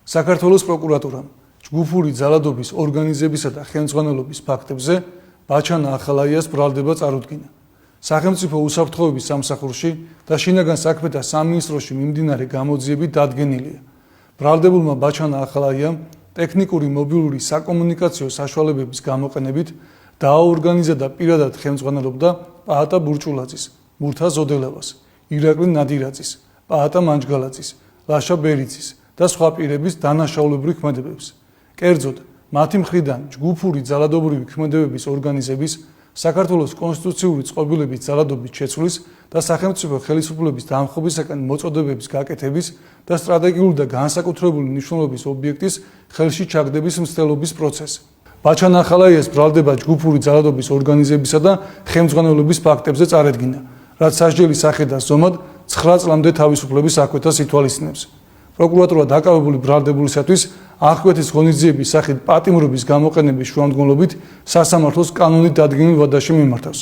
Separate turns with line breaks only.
საქართველოს პროკურატურამ ჯგუფური ძალადობის ორგანიზებისა და ხელმძღვანელობის ფაქტებზე ბაჩანა ახალაიას ბრალდება წარუდგინა. სახელმწიფო უსაფრთხოების სამსახურში და შინაგან საქმეთა სამინისტროში მიმდინარე გამოძიებით დადგენილია. ბრალდებულმა ბაჩანა ახალაიამ ტექნიკური მობილური საკომუნიკაციო საშუალებების გამოყენებით დააორგანიზა და პირადად ხელმძღვანელობდა პაატა ბურჭულაძის, მურთა ზოდელავას, ირაკლი ნადირაძის, პაატა მანჯგალაძის, ლაშა ბერიძის და სხვა პირების დანაშაულებრივ ქმედებებს. კერძოდ, მათი მხრიდან ჯგუფური ძალადობრივი ქმედებების ორგანიზების, საქართველოს კონსტიტუციური წყობილების ძალადობის შეცვლის და სახელმწიფო ხელისუფლების დამხობისაკენ მოწოდებების გაკეთების და სტრატეგიული და განსაკუთრებული მნიშვნელობის ობიექტის ხელში ჩაგდების მცდელობის პროცესი. ბაჩანა ახალაიას ბრალდება ჯგუფური ძალადობის ორგანიზებისა და ხელმძღვანელობის ფაქტებზე წარედგინა, რაც სასჯელის სახით და ზომად 9 წლამდე თავისუფლების აკვეთას ითვალისწინებს. პროკურატურა დაკავებული ბრალდებულისათვის აღკვეთის ღონისძიების სახით პატიმრობის გამოყენების შუამდგომლობით სასამართლოს კანონით დადგენილ ვადაში მიმართავს.